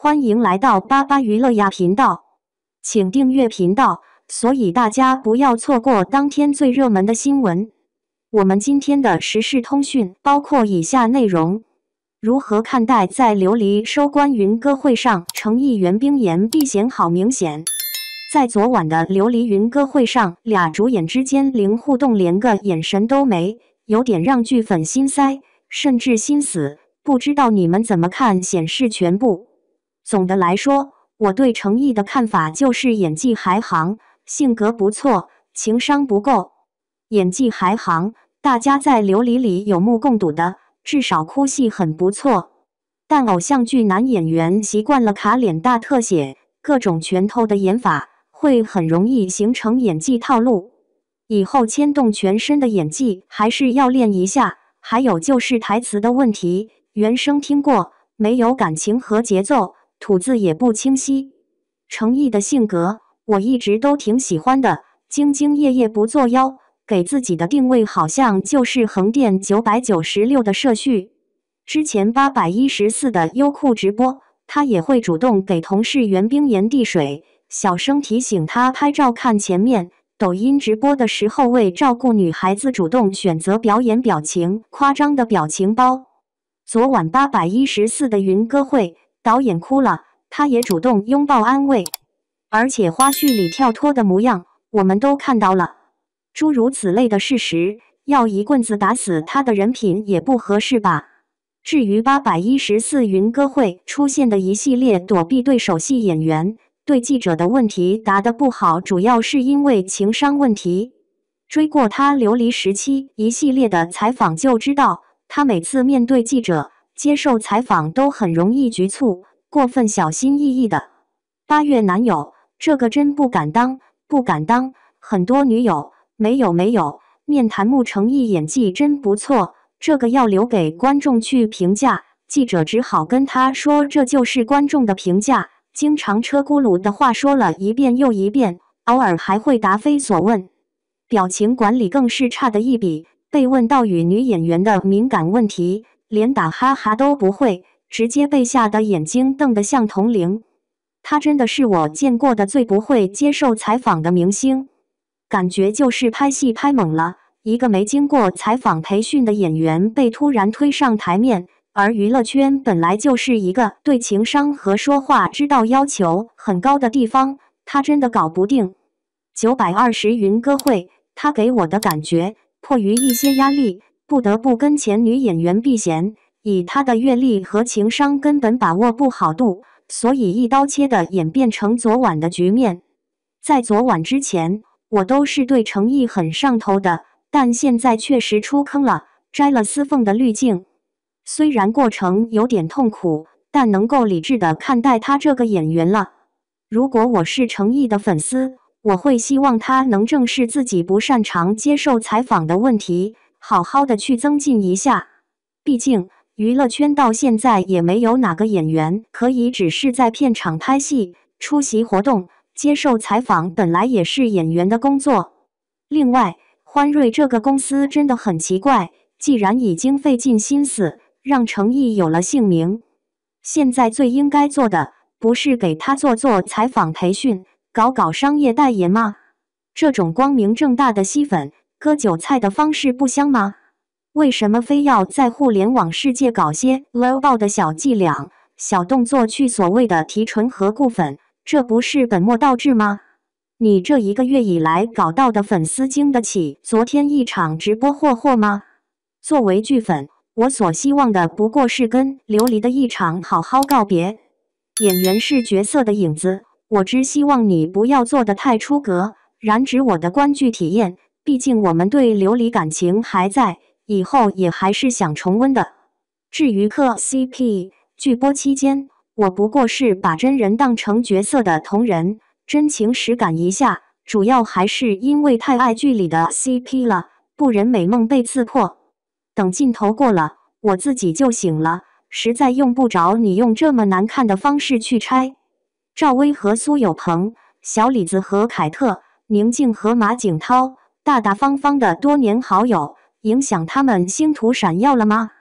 欢迎来到巴巴娱乐呀频道，请订阅频道，所以大家不要错过当天最热门的新闻。我们今天的时事通讯包括以下内容：如何看待在琉璃收官云歌会上诚意援兵言避嫌好明显？在昨晚的琉璃云歌会上，俩主演之间零互动，连个眼神都没，有点让剧粉心塞，甚至心死。不知道你们怎么看？显示全部。总的来说，我对诚意的看法就是演技还行，性格不错，情商不够。演技还行，大家在琉璃里有目共睹的，至少哭戏很不错。但偶像剧男演员习惯了卡脸大特写、各种拳头的演法，会很容易形成演技套路。以后牵动全身的演技还是要练一下。还有就是台词的问题，原声听过，没有感情和节奏，吐字也不清晰。诚意的性格我一直都挺喜欢的，兢兢业业不作妖，给自己的定位好像就是横店996的社畜。之前814的优酷直播，他也会主动给同事援兵言递水，小声提醒他拍照看前面。抖音直播的时候，为照顾女孩子主动选择表演表情夸张的表情包。昨晚814的云歌会，导演哭了，他也主动拥抱安慰，而且花絮里跳脱的模样我们都看到了。诸如此类的事实，要一棍子打死他的人品也不合适吧。至于814云歌会出现的一系列躲避对手戏演员对记者的问题答得不好，主要是因为情商问题。追过他琉璃时期一系列的采访就知道，他每次面对记者接受采访都很容易局促，过分小心翼翼的。8月男友，这个真不敢当，不敢当。很多女友，没有。面谈穆诚意演技真不错，这个要留给观众去评价。记者只好跟他说，这就是观众的评价。经常车轱辘的话说了一遍又一遍，偶尔还会答非所问。表情管理更是差的一笔，被问到与女演员的敏感问题，连打哈哈都不会，直接被吓得眼睛瞪得像铜铃。他真的是我见过的最不会接受采访的明星，感觉就是拍戏拍猛了，一个没经过采访培训的演员被突然推上台面。而娱乐圈本来就是一个对情商和说话之道要求很高的地方，他真的搞不定。920云歌会，他给我的感觉，迫于一些压力，不得不跟前女演员避嫌，以他的阅历和情商根本把握不好度，所以一刀切的演变成昨晚的局面。在昨晚之前，我都是对诚意很上头的，但现在确实出坑了，摘了司凤的滤镜。虽然过程有点痛苦，但能够理智地看待他这个演员了。如果我是诚意的粉丝，我会希望他能正视自己不擅长接受采访的问题，好好的去增进一下。毕竟娱乐圈到现在也没有哪个演员可以只是在片场拍戏、出席活动、接受采访，本来也是演员的工作。另外，欢瑞这个公司真的很奇怪，既然已经费尽心思让诚意有了姓名，现在最应该做的不是给他做采访培训，搞商业代言吗？这种光明正大的吸粉割韭菜的方式不香吗？为什么非要在互联网世界搞些 low 爆的小伎俩、小动作去所谓的提纯和固粉？这不是本末倒置吗？你这一个月以来搞到的粉丝经得起昨天一场直播霍吗？作为剧粉，我所希望的不过是跟琉璃的一场好好告别。演员是角色的影子，我只希望你不要做得太出格，染指我的观剧体验。毕竟我们对琉璃感情还在，以后也还是想重温的。至于磕 CP， 剧播期间，我不过是把真人当成角色的同人，真情实感一下，主要还是因为太爱剧里的 CP 了，不忍美梦被刺破。等镜头过了，我自己就醒了，实在用不着你用这么难看的方式去拆。赵薇和苏有朋，小李子和凯特，宁静和马景涛，大大方方的多年好友，影响他们星途闪耀了吗？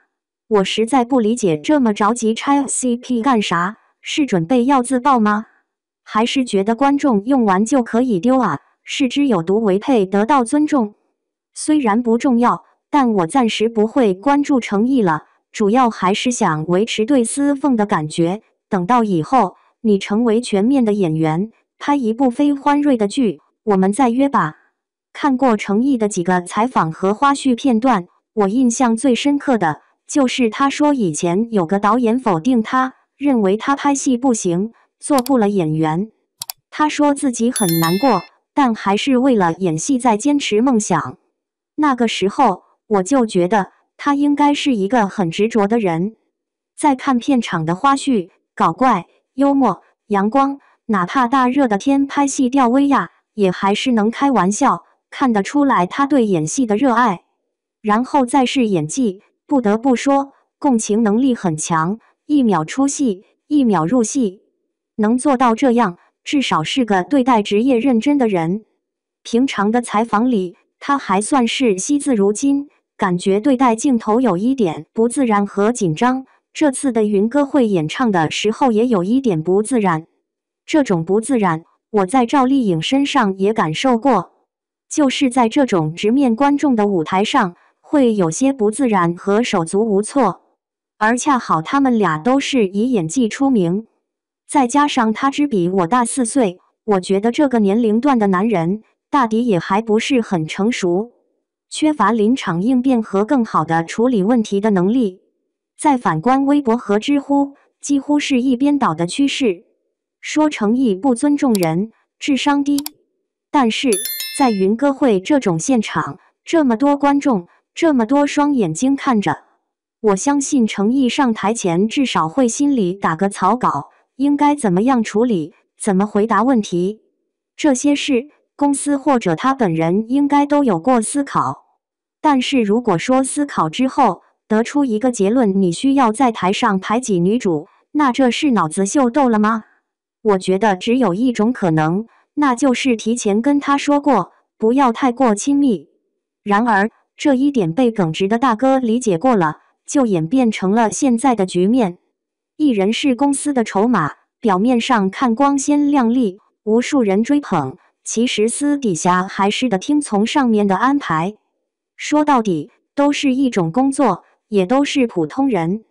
我实在不理解这么着急拆 CP 干啥，是准备要自爆吗？还是觉得观众用完就可以丢啊？视之有毒为配得到尊重？虽然不重要，但我暂时不会关注诚意了，主要还是想维持对司凤的感觉。等到以后你成为全面的演员，拍一部非欢瑞的剧，我们再约吧。看过诚意的几个采访和花絮片段，我印象最深刻的就是他说以前有个导演否定他，认为他拍戏不行，做不了演员。他说自己很难过，但还是为了演戏在坚持梦想。那个时候我就觉得他应该是一个很执着的人。再看片场的花絮，搞怪、幽默、阳光，哪怕大热的天拍戏吊威亚，也还是能开玩笑，看得出来他对演戏的热爱。然后再是演技，不得不说，共情能力很强，一秒出戏，一秒入戏。能做到这样，至少是个对待职业认真的人。平常的采访里，他还算是惜字如金，感觉对待镜头有一点不自然和紧张。这次的云歌会演唱的时候也有一点不自然。这种不自然，我在赵丽颖身上也感受过，就是在这种直面观众的舞台上，会有些不自然和手足无措。而恰好他们俩都是以演技出名，再加上他只比我大4岁，我觉得这个年龄段的男人大抵也还不是很成熟，缺乏临场应变和更好的处理问题的能力。再反观微博和知乎，几乎是一边倒的趋势，说诚意不尊重人，智商低。但是在云歌会这种现场，这么多观众，这么多双眼睛看着，我相信诚意上台前至少会心里打个草稿，应该怎么样处理，怎么回答问题。这些事，公司或者他本人应该都有过思考。但是如果说思考之后得出一个结论，你需要在台上排挤女主，那这是脑子秀逗了吗？我觉得只有一种可能，那就是提前跟他说过，不要太过亲密。然而，这一点被耿直的大哥理解过了，就演变成了现在的局面。艺人是公司的筹码，表面上看光鲜亮丽，无数人追捧，其实私底下还是得听从上面的安排。说到底，都是一种工作，也都是普通人。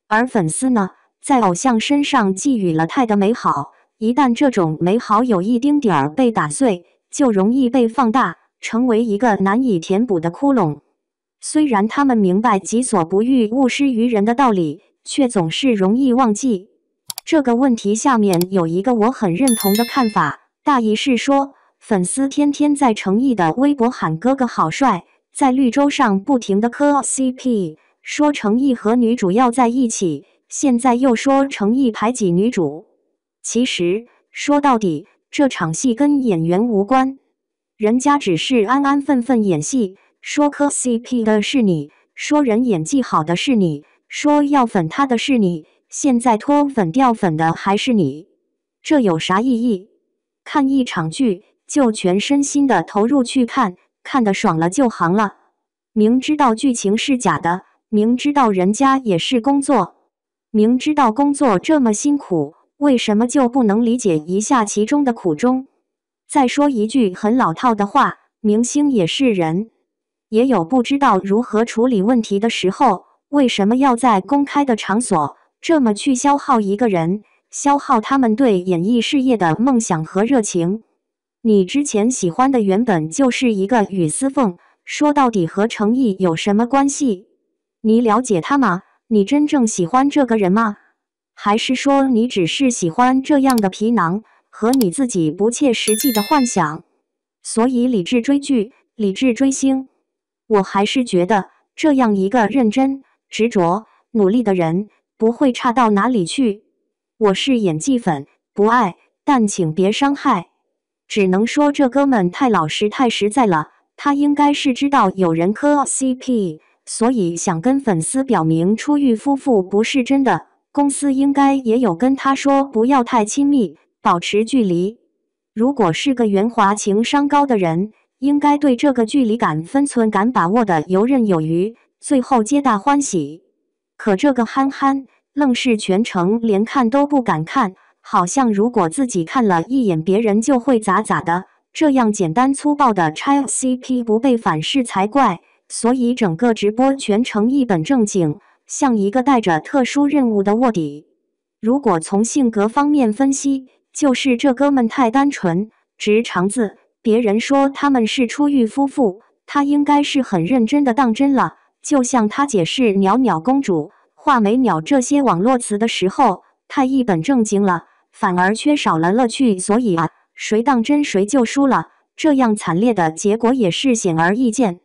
而粉丝呢，在偶像身上寄予了太的美好，一旦这种美好有一丁点儿被打碎，就容易被放大，成为一个难以填补的窟窿。虽然他们明白己所不欲，勿施于人的道理，却总是容易忘记。这个问题下面有一个我很认同的看法，大意是说，粉丝天天在诚意的微博喊哥哥好帅，在绿洲上不停的磕 CP， 说诚意和女主要在一起，现在又说诚意排挤女主。其实说到底，这场戏跟演员无关，人家只是安安分分演戏，说磕 CP 的是你，说人演技好的是你，说要粉他的是你，现在脱粉掉粉的还是你，这有啥意义？看一场剧就全身心的投入去看，看得爽了就行了。明知道剧情是假的，明知道人家也是工作，明知道工作这么辛苦，为什么就不能理解一下其中的苦衷？再说一句很老套的话，明星也是人，也有不知道如何处理问题的时候，为什么要在公开的场所这么去消耗一个人，消耗他们对演艺事业的梦想和热情？你之前喜欢的原本就是一个雨丝凤，说到底和诚意有什么关系？你了解他吗？你真正喜欢这个人吗？还是说你只是喜欢这样的皮囊和你自己不切实际的幻想？所以理智追剧，理智追星。我还是觉得这样一个认真、执着、努力的人不会差到哪里去。我是演技粉，不爱，但请别伤害。只能说这哥们太老实太实在了，他应该是知道有人磕 CP， 所以想跟粉丝表明出狱夫妇不是真的。公司应该也有跟他说不要太亲密，保持距离。如果是个圆滑情商高的人，应该对这个距离感分寸感把握的游刃有余，最后皆大欢喜。可这个憨憨愣是全程连看都不敢看，好像如果自己看了一眼，别人就会咋的。这样简单粗暴的拆 CP 不被反噬才怪。所以整个直播全程一本正经，像一个带着特殊任务的卧底。如果从性格方面分析，就是这哥们太单纯，直肠子。别人说他们是出狱夫妇，他应该是很认真的当真了。就像他解释袅袅公主、画眉鸟这些网络词的时候，太一本正经了，反而缺少了乐趣。所以啊，谁当真谁就输了，这样惨烈的结果也是显而易见。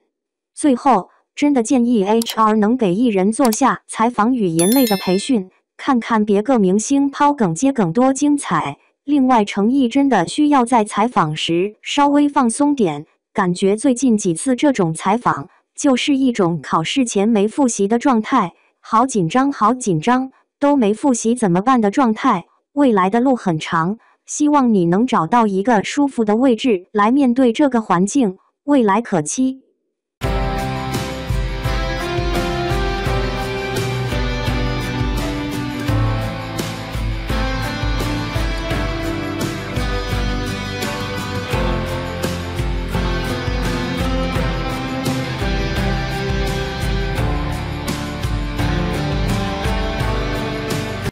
最后，真的建议 HR 能给艺人做下采访语言类的培训，看看别个明星抛梗接梗多精彩。另外，诚意真的需要在采访时稍微放松点，感觉最近几次这种采访就是一种考试前没复习的状态，好紧张好紧张，都没复习怎么办的状态。未来的路很长，希望你能找到一个舒服的位置来面对这个环境，未来可期。